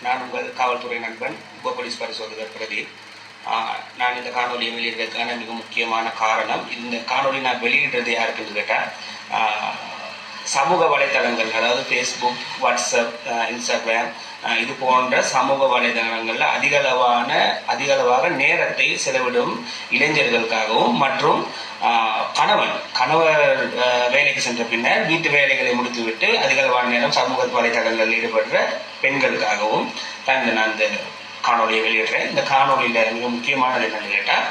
நான் உங்கள் காவல்துறை நண்பன் உப போலீஸ் பரிசோதகர் பிரதீப். நான் இந்த காணொலியை வெளியிடுறதுக்கான மிக முக்கியமான காரணம், இந்த காணொலி நான் வெளியிடுறது யாருக்குன்னு கேட்டால், சமூக வலைத்தளங்கள், அதாவது ஃபேஸ்புக், வாட்ஸ்அப், இன்ஸ்டாகிராம் இது போன்ற சமூக வலைதளங்களில் அதிகளவாக நேரத்தை செலவிடும் இளைஞர்களுக்காகவும் மற்றும் கணவர் வேலைக்கு சென்ற பின்னர் வீட்டு வேலைகளை முடித்துவிட்டு அதிகளவான நேரம் சமூக வலைதளங்களில் ஈடுபடுற பெண்களுக்காகவும் தான் நான் இந்த காணொலியை வெளியிடுறேன். இந்த காணொலியில் மிக முக்கியமானது என்னன்னு கேட்டால்,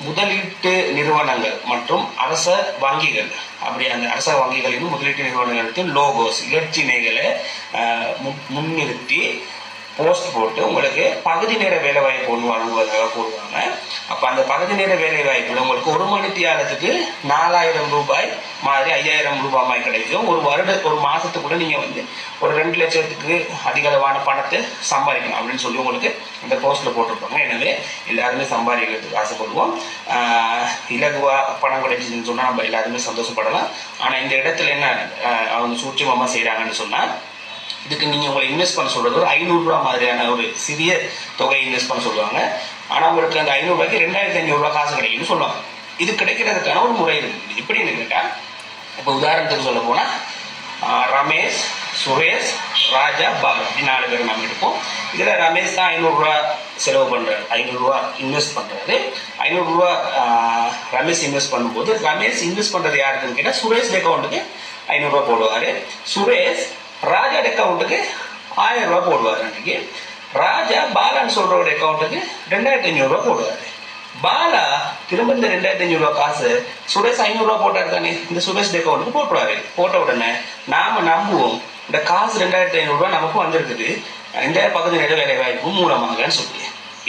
முதலீட்டு நிறுவனங்கள் மற்றும் அரச வங்கிகள், அப்படி அந்த அரச வங்கிகளின் முதலீட்டு நிறுவனங்களுக்கு லோகோஸ், இலச்சினைகளை முன்னிறுத்தி போஸ்ட் போட்டு உங்களுக்கு பகுதி நேர வேலை வாய்ப்பு வழங்குவதாக கூறுவாங்க. அப்போ அந்த பகுதி நேர வேலை வாய்ப்பில் உங்களுக்கு ஒரு மணித்தியாலத்துக்கு 4000 ரூபாய் மாதிரி 5000 ரூபாய் மாதிரி கிடைக்கும். ஒரு மாதத்துக்குள்ள நீங்கள் ஒரு 2 லட்சத்துக்கு அதிகளவான பணத்தை சம்பாதிக்கணும் அப்படின்னு சொல்லி உங்களுக்கு இந்த போஸ்ட்டில் போட்டிருப்பாங்க. எனவே எல்லாருமே சம்பாதிக்கிறதுக்கு ஆசைப்படுவோம். இலகுவாக பணம் கிடைச்சிதுன்னு சொன்னால் நம்ம எல்லாருமே சந்தோஷப்படலாம். ஆனால் இந்த இடத்துல என்ன அவங்க சூட்சமமாக செய்கிறாங்கன்னு சொன்னால், இதுக்கு நீங்கள் உங்களை இன்வெஸ்ட் பண்ண சொல்கிறது ஒரு 500 ரூபா மாதிரியான ஒரு சிறிய தொகையை இன்வெஸ்ட் பண்ண சொல்லுவாங்க. ஆனால் உங்களுக்கு அந்த 500 ரூபாய்க்கு 2500 ரூபா காசு கிடைக்கும்னு சொல்லுவாங்க. இது கிடைக்கிறதுக்கான ஒரு முறை இருக்குது. எப்படின்னு கேட்டால், இப்போ உதாரணத்துக்கு சொல்ல போனால், ரமேஷ், சுரேஷ், ராஜா, பாலு இப்படி 4 பேர் நம்ம எடுப்போம். இதில் ரமேஷ் தான் 500 ரூபா செலவு பண்ணுறாரு, 500 ரூபா இன்வெஸ்ட் பண்ணுறாரு. 500 ரூபா ரமேஷ் இன்வெஸ்ட் பண்ணும்போது, ரமேஷ் இன்வெஸ்ட் பண்ணுறது யாருக்குன்னு கேட்டால் சுரேஷ் அக்கௌண்ட்டுக்கு 500 ரூபா போடுவார். சுரேஷ் ராஜா அக்கௌண்ட்டுக்கு 1000 ரூபா போடுவார். அன்றைக்கி ராஜா பாலான்னு சொல்கிறோட அக்கௌண்ட்டுக்கு 2500 ரூபா போடுவார். பாலா திரும்ப இந்த 2500 ரூபா காசு சுரேஷ் 500 ரூபா போட்டார் தானே, இந்த சுரேஷ் அக்கௌண்ட்டுக்கு போட்டுருவாரு. போட்ட உடனே நாம் நம்புவோம் இந்த காசு 2500 ரூபா நமக்கு வந்திருக்குது இந்த பகுதி நேர வேலை வாய்ப்பு மூலமாகன்னு சொல்லி.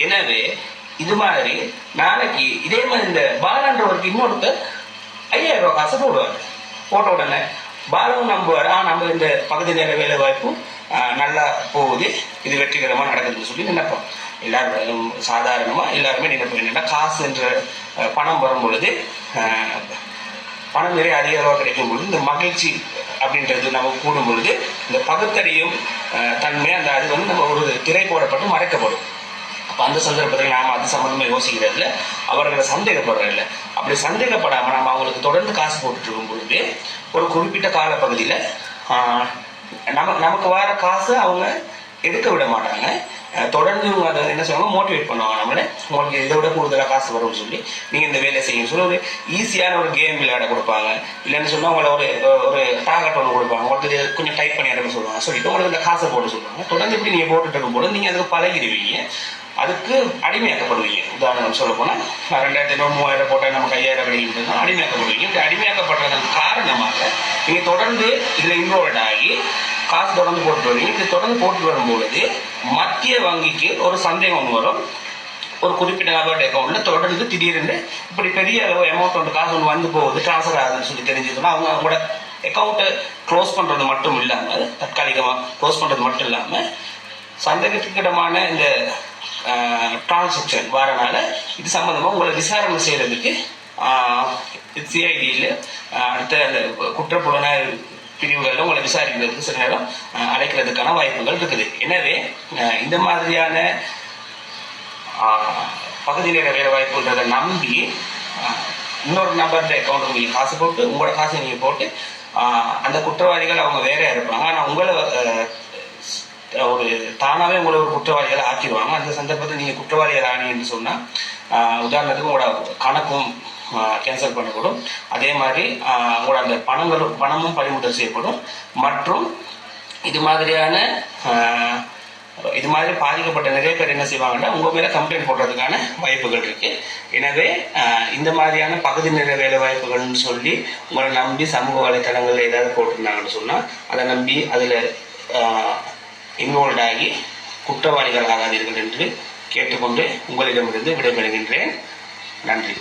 எனவே இது மாதிரி நாளைக்கு இதே மாதிரி இந்த பாலான்றவருக்கு இன்னொருத்தர் 5000 ரூபா காசை போடுவார். போட்ட உடனே பாலவும் நம்புவார், நம்ம இந்த பகுதி நேர வேலை வாய்ப்பும் நல்லா போகுது, இது வெற்றிகரமாக நடக்குதுன்னு சொல்லி நினைப்போம். எல்லாரும் சாதாரணமாக எல்லாருமே நினைப்போம் என்னென்னா, காசு என்ற பணம் வரும் பொழுது, பணம் நிறைய அதிகமாக கிடைக்கும் பொழுது, இந்த மகிழ்ச்சி அப்படின்றது நம்ம கூடும் பொழுது இந்த பகுத்தறியும் தன்மை அது நம்ம ஒரு திரை போடப்பட்டு மறைக்கப்படும். அப்போ அந்த சந்தர்ப்பத்தில் நாம் அது சம்மந்தமாக யோசிக்கிறதில்ல, அவர்களை சந்தேகப்படுறதில்ல. அப்படி சந்தேகப்படாமல் நம்ம அவங்களுக்கு தொடர்ந்து காசு போட்டுட்டு இருக்கும் பொழுது ஒரு குறிப்பிட்ட காலப்பகுதியில் நமக்கு வர காசு அவங்க எடுக்க விட மாட்டாங்க. தொடர்ந்து அதை என்ன சொல்லுவாங்க, மோட்டிவேட் பண்ணுவாங்க நம்மளை. உங்களுக்கு இதை விட கூடுதலாக காசு வரும்னு சொல்லி நீங்கள் இந்த வேலையை செய்யணும்னு சொல்லி ஒரு ஈஸியான ஒரு கேம் விளையாட கொடுப்பாங்க. இல்லைன்னு சொன்னால் உங்களை ஒரு டார்கெட் ஒன்று கொடுப்பாங்க, உங்களுக்கு கொஞ்சம் டைப் பண்ணி இறங்க சொல்லுவாங்க. சொல்லிட்டு உங்களுக்கு இந்த காசை போட்டு சொல்லுவாங்க. தொடர்ந்து இப்படி நீங்கள் போட்டுட்டு இருக்கும்போது நீங்கள் அதுக்கு பழகிடுவீங்க, அதுக்கு அடிமையாக்கப்படுவீங்க. உதாரணம் சொல்ல போனால் 2500 3000 போட்டால் நமக்கு 5000 கிடைக்கின்றது அடிமையாக்கப்படுவீங்க. இப்படி அடிமையாக்கப்படுறதன் காரணமாக நீங்கள் தொடர்ந்து இதில் இன்வால்வ் ஆகி காசு தொடர்ந்து போட்டு வருவீங்க. இது தொடர்ந்து போட்டு வரும்பொழுது மத்திய வங்கிக்கு ஒரு சந்தேகம் ஒன்று வரும். ஒரு குறிப்பிட்ட நபருடைய அக்கௌண்ட்டில் தொடர்ந்து திடீர்னு இப்படி பெரிய அளவு அமௌண்ட் ஒன்று காசு ஒன்று வந்து போகுது, ட்ரான்ஸ்ஃபர் ஆகுதுன்னு சொல்லி தெரிஞ்சதுன்னா அவங்களோட அக்கௌண்ட்டை க்ளோஸ் பண்ணுறது மட்டும் இல்லாமல், தற்காலிகமாக க்ளோஸ் பண்ணுறது மட்டும் இல்லாமல், சந்தேகத்துக்கிடமான இந்த டிரான்சாக்ஷன் வரனால இது சம்மந்தமாக உங்களை விசாரணை செய்கிறதுக்கு சிஐடியில் அடுத்த அந்த குற்றப்புலனாய்வு பிரிவுகளில் உங்களை விசாரிக்கிறதுக்கு சில நேரம் அழைக்கிறதுக்கான வாய்ப்புகள் இருக்குது. எனவே இந்த மாதிரியான பகுதி நேர வேலை வாய்ப்புன்றதை நம்பி இன்னொரு நபருடைய அக்கௌண்ட்டுக்கு நீங்கள் காசு போட்டு உங்களோட காசை நீங்கள் போட்டு அந்த குற்றவாளிகள் அவங்க வேறையாக இருப்பாங்க. ஆனால் உங்களை ஒரு தானாகவே உங்களை ஒரு குற்றவாளிகளை ஆக்கிடுவாங்க. அந்த சந்தர்ப்பத்தில் நீங்கள் குற்றவாளிகள் ஆனீங்கன்னு சொன்னால், உதாரணத்துக்கு உங்களோட கணக்கும் கேன்சல் பண்ணப்படும். அதே மாதிரி உங்களோட அந்த பணமும் பறிமுதல் செய்யப்படும். மற்றும் இது மாதிரி பாதிக்கப்பட்ட நிறைய பேர் என்ன செய்வாங்கன்னா, உங்கள் மேலே கம்ப்ளைண்ட் போடுறதுக்கான வாய்ப்புகள் இருக்குது. எனவே இந்த மாதிரியான பகுதி நேர வேலை வாய்ப்புகள்னு சொல்லி உங்களை நம்பி சமூக வலைத்தளங்களில் ஏதாவது போட்டிருந்தாங்கன்னு சொன்னால், அதை நம்பி அதில் இன்வால்வ் ஆகி குற்றவாளிகள் ஆகாதீர்கள் என்று கேட்டுக்கொண்டு உங்களிடமிருந்து விடைபெறுகின்றேன். நன்றி.